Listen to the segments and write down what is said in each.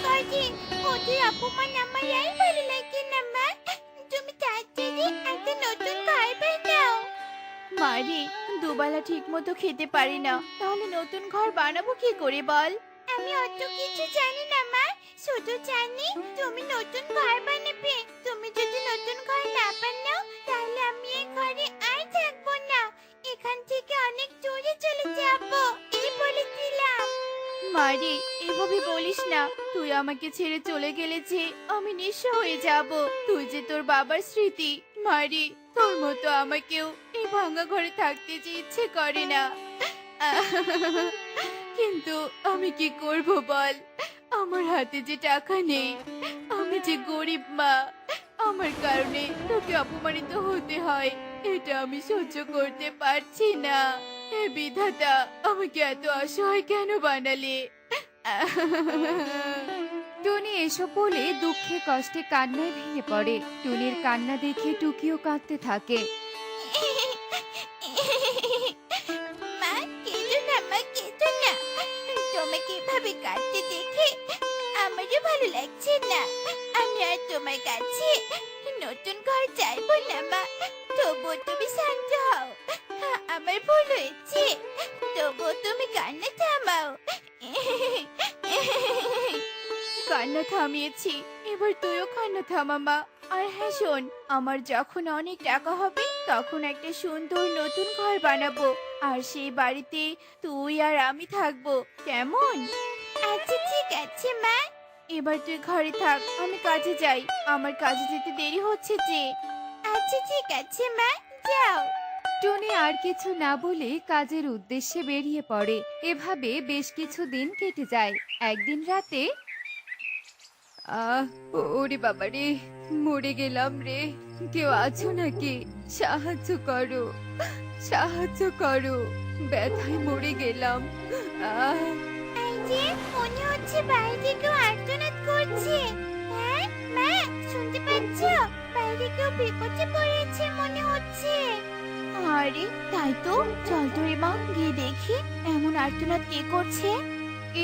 করে। ওদের অপমান আমার আর ভালো লাগে না মা। তুমি তাড়াতাড়ি একটা নতুন ঘর বানাও। মারে, দুবেলা ঠিক মতো খেতে পারি না, তাহলে নতুন ঘর বানাবো কি করে বল? আমি অত কিছু জানি না মা, শুধু জানি তুমি নতুন ঘর বানাবে। তুমি যদি নতুন ঘর না বানাও তাহলে আমি এই ঘরে আর থাকবো না, এখান থেকে অনেক দূরে চলে যাব, এই বলে দিলাম। মারি, এভাবে বলিস না। তুই আমাকে ছেড়ে চলে গেলে যে আমি নিঃস্ব হয়ে যাব। তুই যে তোর বাবার স্মৃতি। মারি, তোর মতো আমাকেও এই ভাঙা ঘরে থাকতে যে ইচ্ছে করে না। কিন্তু আমি কি করব বল, আমার হাতে যে টাকা নেই, আমি যে গরিব মা, আমার কারণে তোকে অপমানিত হতে হয়, এটা আমি সহ্য করতে পারছি না। হে বিধাতা, আমাকে এত অসহায় কেন বানালে? টুনি এসব বলে দুঃখে কষ্টে কান্নায় ভেঙে পড়ে। টুনির কান্না দেখে টুকিও কাঁদতে থাকে। মা, কেঁদো না মা, কেঁদো না। তোমাকে এভাবে কাঁদতে দেখে আমারও ভালো লাগছে না। আমি আর তোমার কাছে নতুন ঘর চাইবো না মা। তবুও তুমি শান্ত হও, আমার ভুল হয়েছে। তবুও তুমি কান্না থামাও। কান্না থামিয়েছি, এবার তুইও কান্না থামা মা। আর হ্যাঁ শোন, আমার যখন অনেক টাকা হবে তখন একটা সুন্দর নতুন ঘর বানাবো, আর সেই বাড়িতে তুই আর আমি থাকবো, কেমন? আচ্ছা ঠিক আছে মা। এবার তুই ঘরে থাক, আমি কাজে যাই, আমার কাজে যেতে দেরি হচ্ছে যে। আচ্ছা ঠিক আছে মা, যাও। টুনি আর কিছু না বলে কাজের উদ্দেশ্যে বেরিয়ে পড়ে। এভাবে বেশ কিছু দিন কেটে যায়। একদিন রাতে ওরে বাবা রে, মরে গেলাম রে, কেউ আছো নাকি? সাহায্য করো, সাহায্য করো, ব্যথায় মরে গেলাম। আহ এই যে, মনে হচ্ছে বাইরে কেউ আর্তনাদ করছে। হ্যাঁ মা, শুনতে পাচ্ছ? বাইরে কেউ বিপদে পড়েছে মনে হচ্ছে। আরে তাই তো, চল তো রে মা, গিয়ে দেখি এমন আর্তনাদ কে করছে।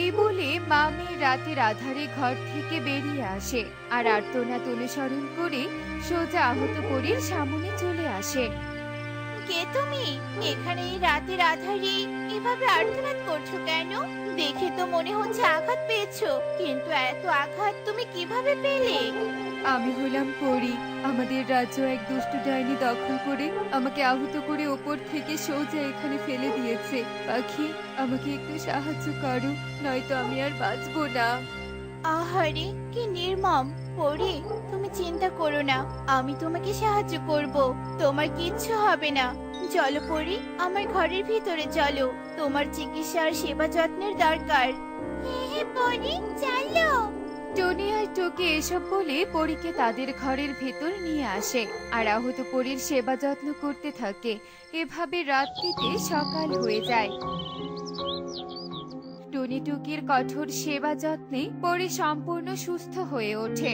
এই বলে মা মেয়ে রাতের আধারে ঘর থেকে বেরিয়ে আসে আর আর্তনাদ অনুসরণ করে সোজা আহত পরীর সামনে চলে আসে। কে তুমি? এখানে এই রাতের আধারে এভাবে আর্তনাদ করছো কেন? দেখে তো মনে হচ্ছে আঘাত পেয়েছো, কিন্তু এত আঘাত তুমি কিভাবে পেলে? আমি হলাম পরী। আমাদের রাজ্য এক দুষ্ট ডাইনি দখল করে আমাকে আহত করে ওপর থেকে সোজা এখানে ফেলে দিয়েছে। পাখি, আমাকে একটু সাহায্য করো, নয়তো আমি আর বাঁচবো না। আহারে, কি নির্মম। পরি, তুমি চিন্তা করো না, আমি তোমাকে সাহায্য করব, তোমার কিচ্ছু হবে না। চলো পরি, আমার ঘরের ভিতরে চলো, তোমার চিকিৎসা আর সেবা যত্নের দরকার। হ্যাঁ পরি, চলো। টনি আর টোকে এসব বলে পরীকে তাদের ঘরের ভেতর নিয়ে আসে আর আহত পরীর সেবা যত্ন করতে থাকে। এভাবে রাত কেটে সকাল হয়ে যায়। টনি টুকির কঠোর সেবা যত্নে পরে সম্পূর্ণ সুস্থ হয়ে ওঠে।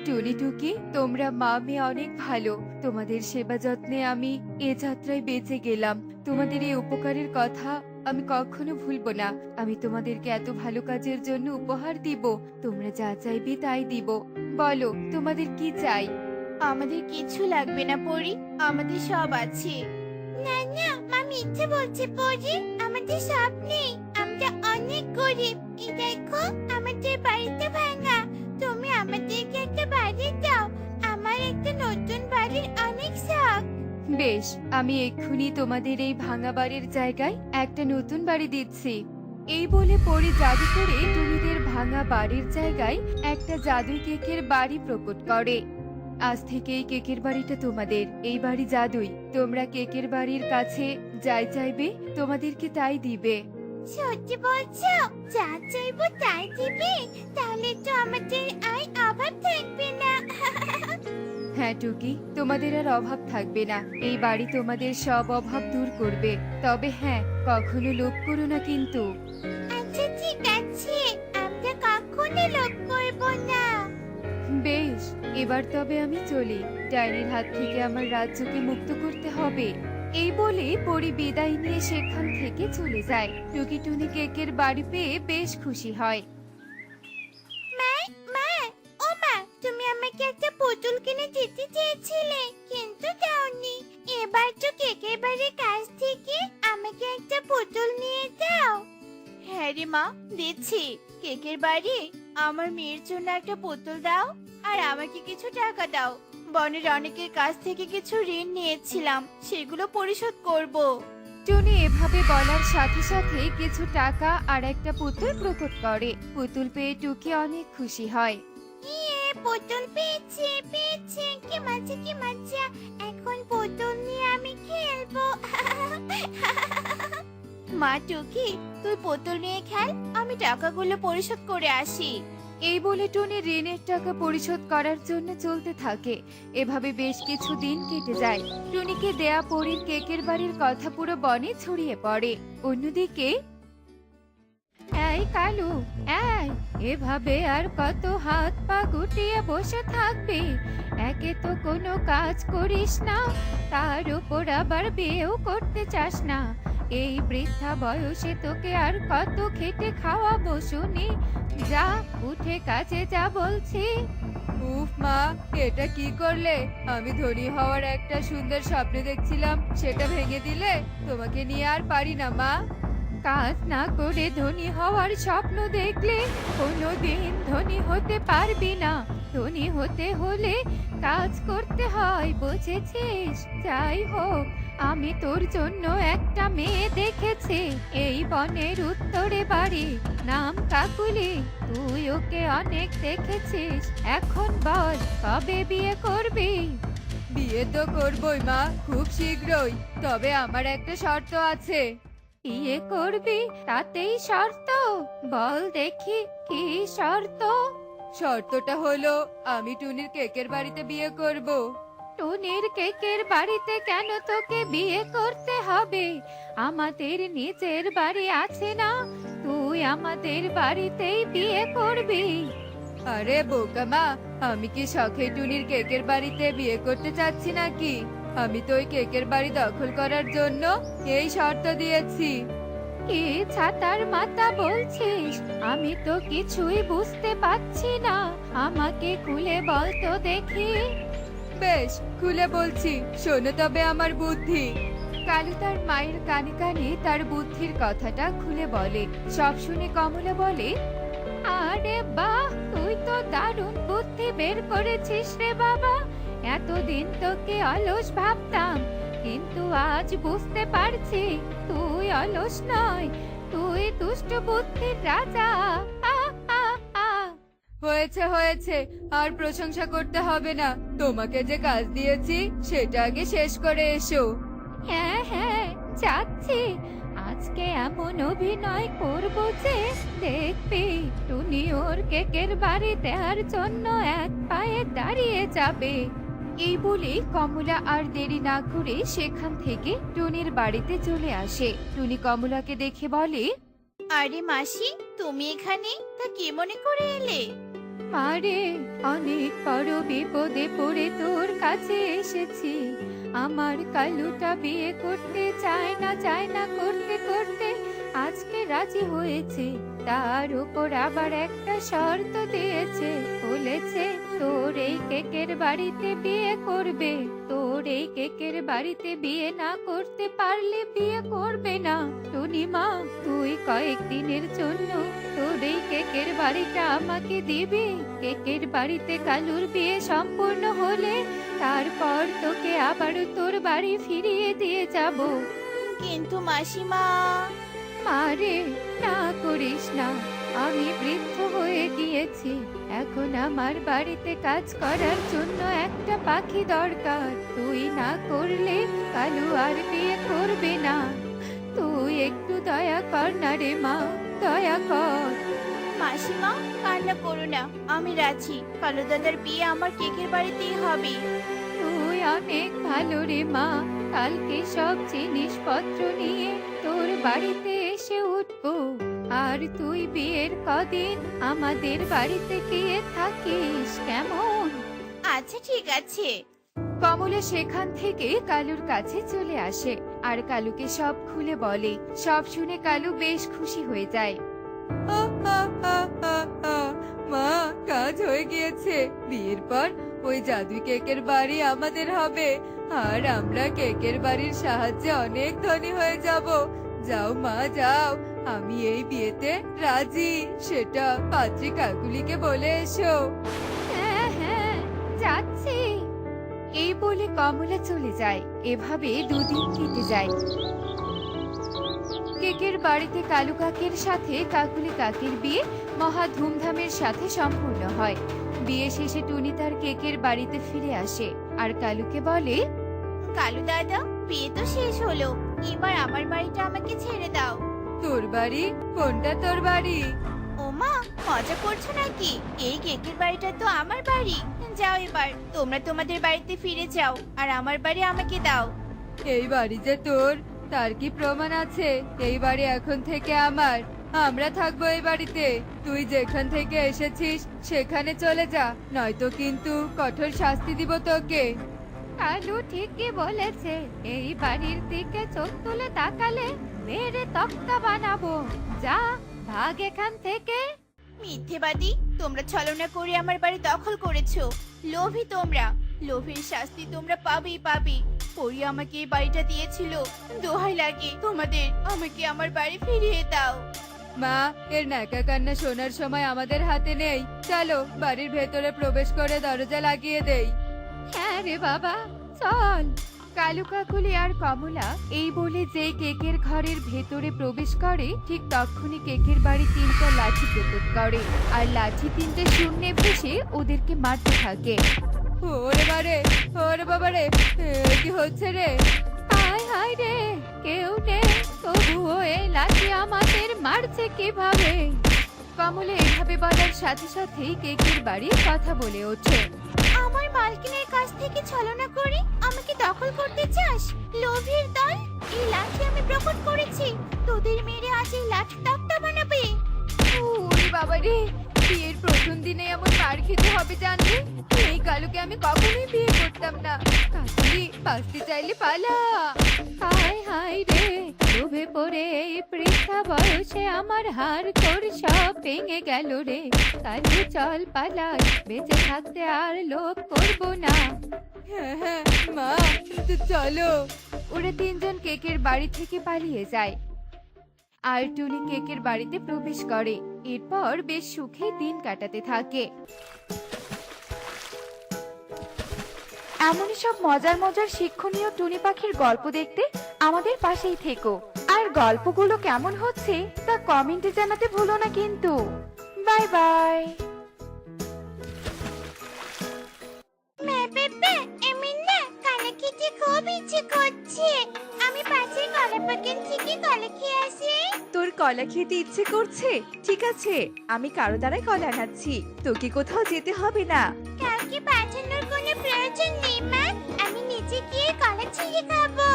টনি টুকি, তোমরা মা মেয়ে অনেক ভালো। তোমাদের সেবা যত্নে আমি এ যাত্রায় বেঁচে গেলাম। তোমাদের এই উপকারের কথা আমি কখনো ভুলবো না। আমি তোমাদেরকে এত ভালো কাজের জন্য উপহার দিব। তোমরা যা চাইবে তাই দিব। বলো, তোমাদের কি চাই? আমাদের কিছু লাগবে না পরি, আমাদের সব আছে। না না, মা মিথ্যে বলছে পরি, আমাদের সব নেই, আমরা অনেক গরিব। এই দেখো, আমাদের বাড়িতে ভাঙা, তুমি আমাদেরকে একটা বাড়ি দাও, আমার একটা নতুন বাড়ির অনেক শখ। বেশ, আমি এক্ষুনি তোমাদের এই ভাঙা বাড়ির জায়গায় একটা নতুন বাড়ি দিচ্ছি। এই বলে পরি জাদু করে টুনিদের ভাঙা বাড়ির জায়গায় একটা জাদুই কেকের বাড়ি প্রকট করে। আজ থেকে এই কেকের বাড়িটা তোমাদের। এই বাড়ি জাদুই। তোমরা কেকের বাড়ির কাছে যাই চাইবে তোমাদেরকে তাই দিবে। সত্যি বলছো? যা চাইবো তাই দিবে? তাহলে তো আমাদের আর অভাব থাকবে না। হ্যাঁ টুকি, তোমাদের আর অভাব থাকবে না। এই বাড়ি তোমাদের সব অভাব দূর করবে। তবে হ্যাঁ, কখনো লোভ করো না কিন্তু। আচ্ছা ঠিক আছে, আমরা কখনো লোভ করবো না। বেশ, এবার তবে আমি চলি। ডাইনির হাত থেকে আমার রাজ্যকে মুক্ত করতে হবে। এই বলে পরি বিদায় নিয়ে সেখান থেকে চলে যায়। টুকি টুনি কেকের বাড়ি পেয়ে বেশ খুশি হয়। আমাকে একটা পুতুল কিনে দিতে চেয়েছিলে, কিন্তু দাওনি। এবার তো কেকের বাড়ির কাছ থেকে আমাকে একটা পুতুল নিয়ে দাও। হ্যাঁ রে মা, দিচ্ছি। কেকের বাড়ি, আমার মেয়ের জন্য একটা পুতুল দাও, আর আমাকে কিছু টাকা দাও। বনের অনেকের কাছ থেকে কিছু ঋণ নিয়েছিলাম, সেগুলো পরিশোধ করব। টুনি এভাবে বলার সাথে সাথে কিছু টাকা আর একটা পুতুল প্রকট করে। পুতুল পেয়ে টুকি অনেক খুশি হয়। পুতুল পেয়েছি, পেয়েছি, কি মজা, কি মজা। এখন পুতুল নিয়ে আমি খেলবো। মা টুকি, তুই পুতুল নিয়ে খেল, আমি টাকাগুলো পরিশোধ করে আসি। এই বলে টুনি ঋণের টাকা পরিশোধ করার জন্য চলতে থাকে। এভাবে বেশ কিছু দিন কেটে যায়। টুনিকে দেয়া পরীর কেকের বাড়ির কথা পুরো বনে ছড়িয়ে পড়ে। অন্যদিকে এই কালু, এই এভাবে আর কত হাত পা গুটিয়ে বসে থাকবি? একে তো কোনো কাজ করিস না, তার উপর আবার বিয়েও করতে চাস না। এই বৃদ্ধা বয়সে তোকে আর কত খেটে খাওয়াবো শুনি? যা, উঠে কাজে যা বলছি। উফ মা, এটা কি করলে? আমি ধনী হওয়ার একটা সুন্দর স্বপ্ন দেখছিলাম, সেটা ভেঙে দিলে। তোমাকে নিয়ে আর পারি না মা। কাজ না করে ধনী হওয়ার স্বপ্ন দেখলে কোনোদিন ধনী হতে পারবি না। ধনী হতে হলে কাজ করতে হয়, বুঝেছিস? যাই হোক, আমি তোর জন্য একটা মেয়ে দেখেছি, এই বনের উত্তরে বাড়ি, নাম কাকুলি। তুই ওকে অনেক দেখেছিস। এখন বল, কবে বিয়ে করবি? বিয়ে তো করবই মা, খুব শীঘ্রই। তবে আমার একটা শর্ত আছে। বিয়ে করবি, তাতেই শর্ত? বল দেখি, কি শর্ত? শর্তটা হলো আমি টুনির কেকের বাড়িতে বিয়ে করব। টুনির কেকের বাড়িতে কেন তোকে বিয়ে করতে হবে? আমাদের নিজের বাড়ি আছে না, তুই আমাদের বাড়িতেই বিয়ে করবি। আরে বোকা মা, আমি কি শখে টুনির কেকের বাড়িতে বিয়ে করতে চাচ্ছি নাকি? আমি তো ওই কেকের বাড়ি দখল করার জন্য এই শর্ত দিয়েছি। কি ছাতার মাথা বলছিস? আমি তো কিছুই বুঝতে পারছি না, আমাকে খুলে বল তো দেখি। বেশ, খুলে বলছি, শোনো তবে আমার বুদ্ধি। কালু তার মায়ের কানে কানে তার বুদ্ধির কথাটা খুলে বলে। সব শুনে কমলা বলে, আরে বাহ, তুই তো দারুণ বুদ্ধি বের করেছিস রে বাবা। এতদিন তোকে অলস ভাবতাম, কিন্তু আজ বুঝতে পারছি তুই অলস নয়, তুই দুষ্ট বুদ্ধির রাজা। আ, আ, আ। হয়েছে হয়েছে, আর প্রশংসা করতে হবে না। তোমাকে যে কাজ দিয়েছি সেটা আগে শেষ করে এসো। হ্যাঁ হ্যাঁ, যাচ্ছি। আজকে এমন অভিনয় করব যে দেখবি টুনি ওর কেকের বাড়ি দেওয়ার জন্য এক পায়ে দাঁড়িয়ে যাবে। এই বলে কমলা আর দেরি না করে সেখান থেকে টুনির বাড়িতে চলে আসে। টুনি কমলাকে দেখে বলে, আরে মাসি, তুমি এখানে? তা কি মনে করে এলে? মারে, অনেক বড় বিপদে পড়ে তোর কাছে এসেছি। আমার কালুটা বিয়ে করতে চায় না করতে করতে আজকে রাজি হয়েছে। তার উপর আবার একটা শর্ত দিয়েছে, বলেছে তোর এই কেকের বাড়িতে বিয়ে করবে। তোর এই কেকের বাড়িতে বিয়ে না করতে পারলে বিয়ে করবে না। টুনি মা, তুই কয়েকদিনের জন্য তোর এই কেকের বাড়িটা আমাকে দিবি। কেকের বাড়িতে কালুর বিয়ে সম্পূর্ণ হলে তারপর তোকে আবারও তোর বাড়ি ফিরিয়ে দিয়ে যাব। কিন্তু মাসিমা। মারে, না করিস না, আমি বৃদ্ধ হয়ে গিয়েছি। এখন আমার বাড়িতে কাজ করার জন্য একটা পাখি দরকার। তুই না করলে কালু আর বিয়ে করবে না। তুই একটু দয়া কর না রে মা, দয়া কর। মাসিমা, কান্না করো না, আমি রাজি। কালু দাদার বিয়ে আমার কেকের বাড়িতেই হবে। তুই অনেক ভালো রে মা। কালকে সব জিনিসপত্র নিয়ে তোর বাড়িতে এসে উঠবো। আর তুই বিয়ের কদিন আমাদের বাড়িতে গিয়ে থাকিস, কেমন? আচ্ছা, ঠিক আছে। কমলা সেখান থেকে কালুর কাছে চলে আসে আর কালুকে সব খুলে বলে। সব শুনে কালু বেশ খুশি হয়ে যায়। মা, কাজ হয়ে গিয়েছে। বিয়ের পর ওই জাদুই কেকের বাড়ি আমাদের হবে, আর আমরা কেকের বাড়ির সাহায্যে অনেক ধনী হয়ে যাব। যাও মা যাও, আমি এই বিয়েতে রাজি, সেটা পাত্রী কাকুলিকে বলে এসো। হ্যাঁ হ্যাঁ, যাচ্ছি। এই বলে কমলা চলে যায়। এভাবে দুদিন কেটে যায়। কেকের বাড়িতে কালু কাকের সাথে কাকুলি কাকের বিয়ে মহা ধুমধামের সাথে সম্পূর্ণ হয়। বিয়ে শেষে টুনি তার কেকের বাড়িতে ফিরে আসে আর কালুকে বলে, কালু দাদা, বিয়ে তো শেষ হলো, এবার আমার বাড়িটা আমাকে ছেড়ে দাও। তোর বাড়ি? কোনটা তোর বাড়ি? ওমা, মজা করছো নাকি? এই কেকের বাড়িটা তো আমার বাড়ি। যাও এবার তোমরা তোমাদের বাড়িতে ফিরে যাও, আর আমার বাড়ি আমাকে দাও। এই বাড়ি যে তোর, তার কি প্রমাণ আছে? এই বাড়ি এখন থেকে আমার, আমরা থাকবো এই বাড়িতে। তুই যেখান থেকে এসেছিস সেখানে চলে যা, নয়তো কিন্তু কঠোর শাস্তি দিব তোকে। কালু ঠিকই বলেছে, এই বাড়ির দিকে চোখ তুলে তাকালে মেরে তক্তা বানাবো। যা, ভাগ এখান থেকে। মিথ্যেবাদী, তোমরা ছলনা করে আমার বাড়ি দখল করেছো। লোভী তোমরা, লোভের শাস্তি তোমরা পাবেই পাবে। পরি আমাকে এই বাড়িটা দিয়েছিল, দোহাই লাগে তোমাদের, আমাকে আমার বাড়ি ফিরিয়ে দাও। মা, এর ন্যাকা কান্না শোনার সময় আমাদের হাতে নেই। চলো বাড়ির ভেতরে প্রবেশ করে দরজা লাগিয়ে দেই। হ্যাঁ রে বাবা, চল। কালু কাকুলি আর কমলা এই বলে যে কেকের ঘরের ভেতরে প্রবেশ করে, ঠিক তখনই কেকের বাড়ি তিনটা লাঠি প্রকট করে, আর লাঠি তিনটে শূন্যে ভেসে ওদেরকে মারতে থাকে। ওরে বারে, ওরে বাবারে, কি হচ্ছে রে? হায় হায় রে, কেউ নেই, তবুও এই লাঠি আমাদের মারছে কিভাবে? কমলা এভাবে বলার সাথে সাথেই কেকের বাড়ি কথা বলে ওঠে। আমার মালকিনের কাছ থেকে ছলনা করে আমাকে দখল করতে চাস, লোভীর দল? এই লাঠি আমি প্রকট করেছি, তোদের মেরে আজ এই লাঠি তক্তা বানাবে। ওরে বাবা রে, বিয়ের প্রথম দিনে এমন মার খেতে হবে জানলে? এই কালুকে আমি কখনোই বিয়ে করতাম না। কাকুলি, বাঁচতে চাইলে পালা। হায় হায় রে, লোভে পড়ে এই বৃদ্ধা বয়সে আমার হাড় তোর সব ভেঙে গেল রে। কালু চল পালাই, বেঁচে থাকতে আর লোভ করবো না। হ্যাঁ হ্যাঁ মা, চলো। ওরা তিনজন কেকের বাড়ি থেকে পালিয়ে যায় আর টুনি কেকের বাড়িতে প্রবেশ করে। এরপর বেশ সুখে দিন কাটাতে থাকে। এমনই সব মজার মজার শিক্ষণীয় টুনি পাখির গল্প দেখতে আমাদের পাশেই থেকো। আর গল্পগুলো কেমন হচ্ছে তা কমেন্টে জানাতে ভুলো না কিন্তু। Bye bye. আমি না কলা খেতে খুব ইচ্ছে করছে, আমি পাশের কলা বাগান থেকে কলা খেয়ে আসি। তোর কলা খেতে ইচ্ছে করছে? ঠিক আছে, আমি কারো দ্বারাই কলা আনাচ্ছি, তোকে কোথাও যেতে হবে না। কাউকে পাঠানোর কোনো প্রয়োজন নেই মা, আমি নিজে গিয়ে কলা ছিঁড়ে খাবো।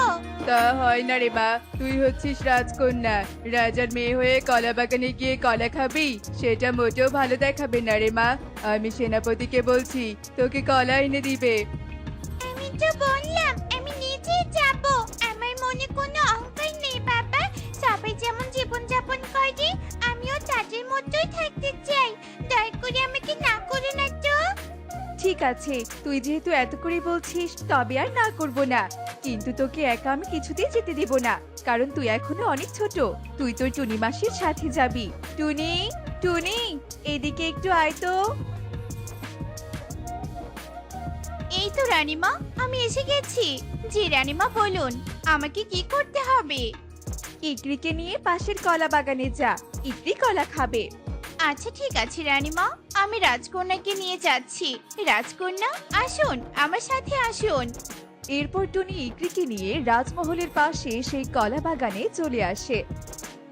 তা হয় না রে মা, তুই হচ্ছিস রাজকন্যা, রাজার মেয়ে হয়ে কলা বাগানে গিয়ে কলা খাবি? সেটা মোটেও ভালো দেখাবে না রে মা। আমি সেনাপতিকে বলছি, তোকে কলা এনে দিবে। আমি তো বললাম আমি নিজেই যাব, আমার মনে কোনো অহংকার নেই বাবা। সবাই যেমন জীবন যাপন করে আমিও তাদের মতোই থাকতে চাই, দয়া করে আমাকে না করো না তো। ঠিক আছে, তুই যেহেতু এত করে বলছিস তবে আর না করব না, কিন্তু তোকে একা আমি কিছুতেই যেতে দেব না, কারণ তুই এখনো অনেক ছোট। তুই তোর টুনি মাসির সাথে যাবি। টুনি, টুনি, এদিকে একটু আয় তো। এই তো রানীমা, আমি এসে গেছি। জি রানীমা, বলুন আমাকে কি করতে হবে? ইকরিকে নিয়ে পাশের কলা বাগানে যা, ইকরি কলা খাবে। আচ্ছা ঠিক আছে রানীমা, আমি রাজকন্যাকে নিয়ে যাচ্ছি। রাজকন্যা আসুন, আমার সাথে আসুন। এরপর টুনি ইকরিকে নিয়ে রাজমহলের পাশে সেই কলা বাগানে চলে আসে।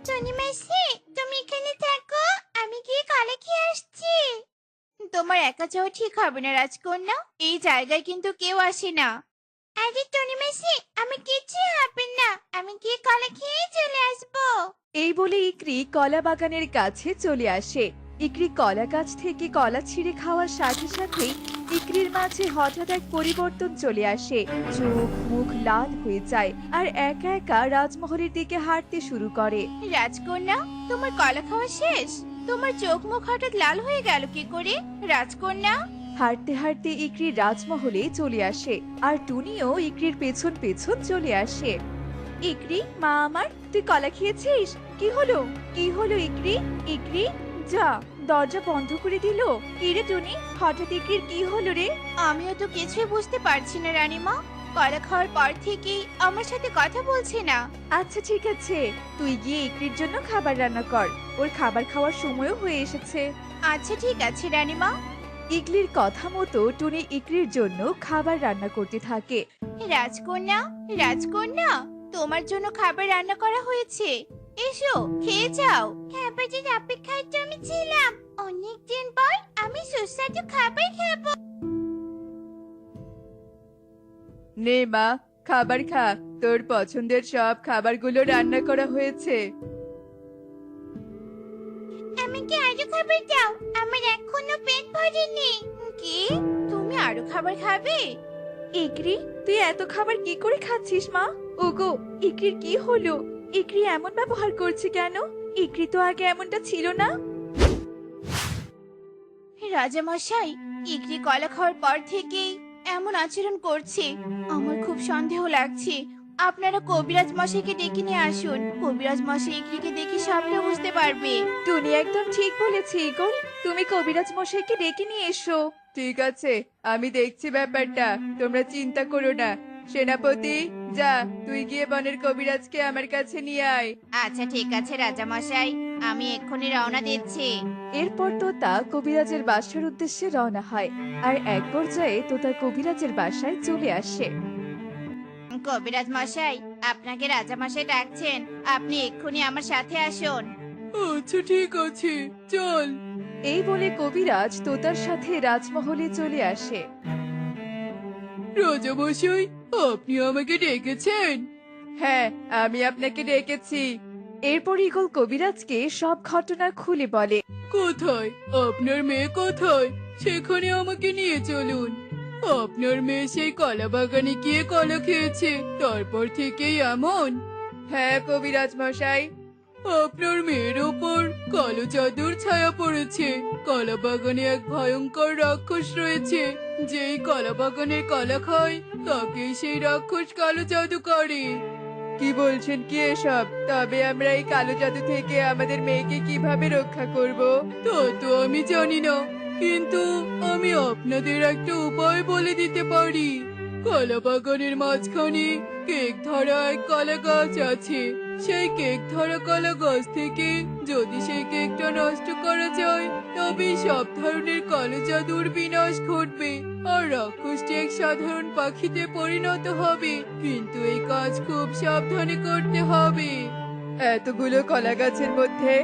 টনি মাসি, তুমি এখানে থাকো, আমি গিয়ে কলা খেয়ে আসছি। তোমার একা যাওয়া ঠিক হবে না রাজকন্যা, এই জায়গায় কিন্তু কেউ আসে না। আরে টনি মাসি, আমি কিচ্ছু হবে না, আমি গিয়ে কলা খেয়ে চলে আসবো। এই বলে ইকরি কলা বাগানের কাছে চলে আসে। ইকরি কলা গাছ থেকে কলা ছিঁড়ে খাওয়ার সাথে সাথেই ইকরির মাঝে হঠাৎ এক পরিবর্তন চলে আসে। চোখ মুখ লাল হয়ে যায় আর একা একা রাজমহলের দিকে হাঁটতে শুরু করে। রাজকন্যা, তোমার কলা খাওয়া শেষ? তোমার চোখ মুখ হঠাৎ লাল হয়ে গেল কি করে? রাজকন্যা, হাঁটতে হাঁটতে ইকরি রাজমহলে চলে আসে আর টুনিও ইকরির পেছন পেছন চলে আসে। ইকরি, মা আমার, তুই কলা খেয়েছিস? কি হলো? কি হলো ইকরি? ইকরি, যা, দরজা বন্ধ করে দিল। কি রে টুনি, হঠাৎ ইকরির কি হলো রে? আমিও তো কিছুই বুঝতে পারছি না রানীমা, কলা খাওয়ার পর থেকেই আমার সাথে কথা বলছে না। আচ্ছা ঠিক আছে, তুই গিয়ে ইকরির জন্য খাবার রান্না কর, ওর খাবার খাওয়ার সময়ও হয়ে এসেছে। আচ্ছা ঠিক আছে রানীমা। ইকলির কথা মতো টুনি ইকরির জন্য খাবার রান্না করতে থাকে। রাজকন্যা, রাজকন্যা, তোমার জন্য খাবার রান্না করা হয়েছে, এসো খেয়ে যাও। খাবারের অপেক্ষায় তো আমি ছিলাম, অনেকদিন পর আমি সুস্বাদু খাবার খাবো। নে মা, খাবার খা, তোর পছন্দের সব খাবারগুলো রান্না করা হয়েছে। আমাকে আরো খাবার দাও, আমার এখনো পেট ভরেনি। কি, তুমি আরো খাবার খাবে? ইকরি, তুই এত খাবার কি করে খাচ্ছিস মা? ওগো, ইকরির কি হলো? ইকরি এমন ব্যবহার করছে কেন? ইকরি তো আগে এমনটা ছিল না। রাজামশাই, ইকরি কলা খাওয়ার পর থেকেই এমন আচরণ করছে, আমার খুব সন্দেহ লাগছে। আপনারা কবিরাজ মশাইকে ডেকে নিয়ে আসুন, কবিরাজ মশাই ইকরিকে দেখে সবটা বুঝতে পারবে। টুনি একদম ঠিক বলেছে ইগল, তুমি কবিরাজ মশাইকে ডেকে নিয়ে এসো। ঠিক আছে, আমি দেখছি ব্যাপারটা, তোমরা চিন্তা করো না। সেনাপতি, যা, তুই গিয়ে বনের কবিরাজকে আমার কাছে নিয়ে আয়। আচ্ছা ঠিক আছে রাজামশাই, আমি এক্ষুনি রওনা দিচ্ছি। এরপর তোতা কবিরাজের বাসার উদ্দেশ্যে রওনা হয় আর এক পর্যায়ে তোতা কবিরাজের বাসায় চলে আসে। কবিরাজ মশাই, আপনাকে রাজামশাই ডাকছেন, আপনি এক্ষুনি আমার সাথে আসুন। আচ্ছা ঠিক আছে, চল। এই বলে কবিরাজ তোতার সাথে রাজমহলে চলে আসে। রাজামশাই, আপনি আমাকে ডেকেছেন? হ্যাঁ, আমি আপনাকে ডেকেছি। এরপর ইগল কবিরাজকে সব ঘটনা খুলে বলে। কোথায় আপনার মেয়ে, কোথায়? সেখানে আমাকে নিয়ে চলুন। আপনার মেয়ে সেই কলা বাগানে গিয়ে কলা খেয়েছে, তারপর থেকেই এমন। হ্যাঁ কবিরাজ মশাই, আপনার মেয়ের ওপর কালো জাদুর ছায়া পড়েছে। কলা বাগানে এক ভয়ঙ্কর রাক্ষস রয়েছে, যেই কলা বাগানের কলা খায় তাকেই সেই রাক্ষস কালো জাদু করে। কি বলছেন কি এসব? তবে আমরা এই কালো জাদু থেকে আমাদের মেয়েকে কিভাবে রক্ষা করব? তা তো আমি জানি না, কিন্তু আমি আপনাদের একটা উপায় বলে দিতে পারি। কলা বাগানের মাঝখানে কেক ধরা এক কলা গাছ আছে। সেই কেক ধরা কলা গাছ থেকে যদি সেই কেকটা নষ্ট করা যায়, তবে সব ধরনের কালো জাদুর বিনাশ ঘটবে আর রাক্ষসটি এক সাধারণ পাখিতে পরিণত হবে। কিন্তু এই কাজ খুব সাবধানে করতে হবে। এতগুলো কলা গাছের মধ্যে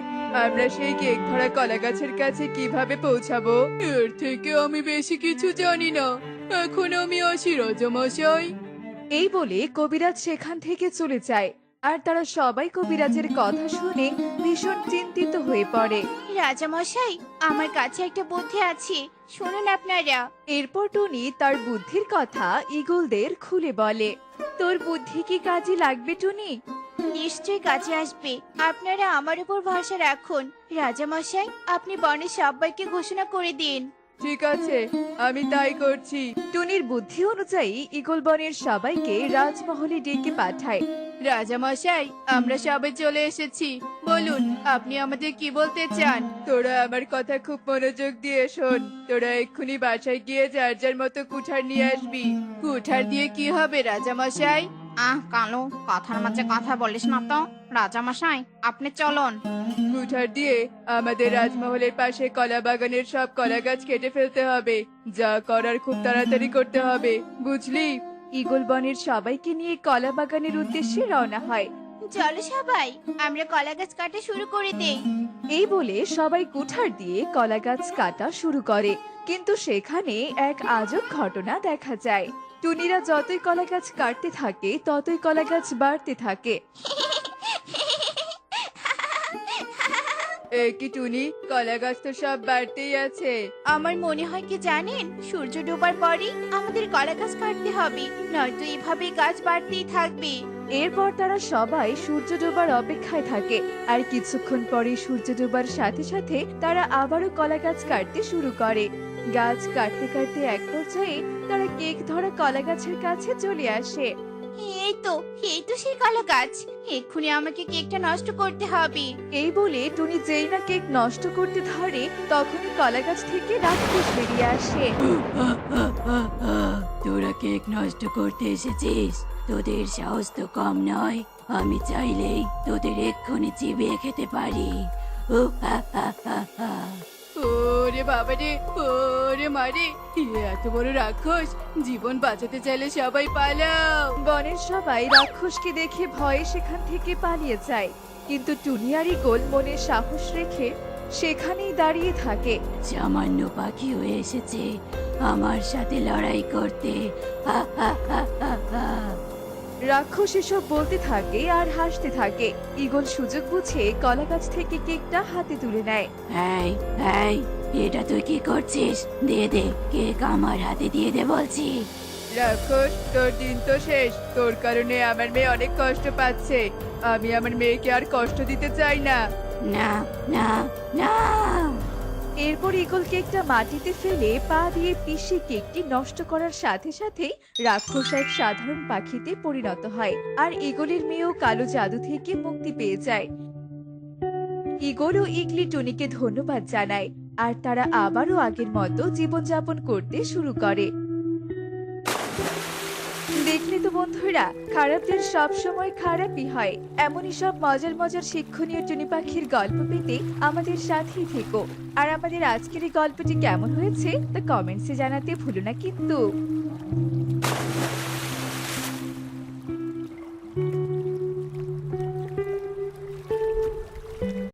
আমরা সেই কেক ধরা কলা গাছের কাছে কিভাবে পৌঁছাবো? এর থেকে আমি বেশি কিছু জানি না। এখন আমি আসি রাজামশাই। এই বলে কবিরাজ সেখান থেকে চলে যায় আর তারা সবাই কবিরাজের কথা শুনে ভীষণ চিন্তিত হয়ে পড়ে। রাজামশাই, আমার কাছে একটা বুদ্ধি আছে, শুনুন আপনারা। এরপর টুনি তার বুদ্ধির কথা ইগলদের খুলে বলে। তোর বুদ্ধি কি কাজে লাগবে টুনি? নিশ্চয়ই কাজে আসবে, আপনারা আমার উপর ভরসা রাখুন। রাজামশাই, আপনি বনের সবাইকে ঘোষণা করে দিন। ঠিক আছে, আমি তাই করছি। টুনির বুদ্ধি অনুযায়ী ইগল বনের সবাইকে রাজমহলে ডেকে পাঠায়। রাজামশাই, আমরা সবাই চলে এসেছি, বলুন আপনি আমাদের কি বলতে চান? তোরা আমার কথা খুব মনোযোগ দিয়ে শোন। তোরা এক্ষুনি বাসায় গিয়ে যার যার মতো কুঠার নিয়ে আসবি। কুঠার দিয়ে কি হবে রাজামশাই? কালো, কথার মাঝে কথা বলিস না তো। রাজামশাই, আপনি চলুন। কুঠার দিয়ে আমাদের রাজমহলের পাশে কলা বাগানের সব কলা গাছ কেটে ফেলতে হবে। যা করার খুব তাড়াতাড়ি করতে হবে, বুঝলি? ইগল বনের সবাইকে নিয়ে কলা বাগানের উদ্দেশ্যে রওনা হয়। চলো সবাই, আমরা কলা গাছ কাটা শুরু করে দেই। এই বলে সবাই কুঠার দিয়ে কলা গাছ কাটা শুরু করে, কিন্তু সেখানে এক আজব ঘটনা দেখা যায়। টুনিরা যতই কলা গাছ কাটতে থাকে ততই কলা গাছ বাড়তে থাকে। কি টুনি, কলা গাছ তো সব বাড়তেই আছে। আমার মনে হয় কি জানেন, সূর্য ডোবার পরই আমাদের কলা গাছ কাটতে হবে, নয়তো এভাবে গাছ বাড়তেই থাকবে। এরপর তারা সবাই সূর্য ডোবার অপেক্ষায় থাকে আর কিছুক্ষণ পরে সূর্য ডোবার সাথে সাথে তারা আবারও কলা গাছ কাটতে শুরু করে। গাছ কাটতে কাটতে এক পর্যায়ে তারা কেক ধরা কলা গাছের কাছে চলে আসে। এই তো সেই কলা গাছ। এক্ষুনি আমাকে কেকটা নষ্ট করতে হবে। এই বলে টুনি যেই না কেক নষ্ট করতে ধরে তখনই কলা গাছ থেকে রাক্ষস বেরিয়ে আসে। তোরা কেক নষ্ট করতে এসেছিস? তোদের সাহস তো কম নয়। আমি চাইলেই তোদের এক্ষুনি চিবিয়ে খেতে পারি। ওরে বাবা রে, ওরে মারে, এত বড় রাক্ষস! জীবন বাঁচাতে চাইলে সবাই পালাও। বনের সবাই রাক্ষসকে দেখে ভয়ে সেখান থেকে পালিয়ে যায়, কিন্তু টুনি আর ইগল মনে সাহস রেখে সেখানেই দাঁড়িয়ে থাকে। সামান্য পাখি হয়ে এসেছে আমার সাথে লড়াই করতে। রাক্ষস এসব বলতে থাকে আর হাসতে থাকে। ইগল সুযোগ বুঝে কলা গাছ থেকে কেকটা হাতে তুলে নেয়। এই এই, এটা তুই কি করছিস? দিয়ে দে কেক, আমার হাতে দিয়ে দে বলছি। রাক্ষস, তোর দিন তো শেষ। তোর কারণে আমার মেয়ে অনেক কষ্ট পাচ্ছে। আমি আমার মেয়েকে আর কষ্ট দিতে চাই না। না না না। এরপর ইগল কেকটা মাটিতে ফেলে পা দিয়ে পিষে কেকটি নষ্ট করার সাথে সাথে রাক্ষস এক সাধারণ পাখিতে পরিণত হয়, আর ইগলের মেয়েও কালো জাদু থেকে মুক্তি পেয়ে যায়। ইগল ও ইগলি টুনিকে ধন্যবাদ জানায়, আর তারা আবারও আগের মতো জীবনযাপন করতে শুরু করে। দেখলে তো বন্ধুরা, খারাপদের সব সময় খারাপই হয়। এমনই সব মজার মজার শিক্ষণীয় টুনি পাখির গল্প পেতে আমাদের সাথেই থেকো। আর আমাদের আজকের এই গল্পটি কেমন হয়েছে তা কমেন্টসে জানাতে ভুলো না কিন্তু।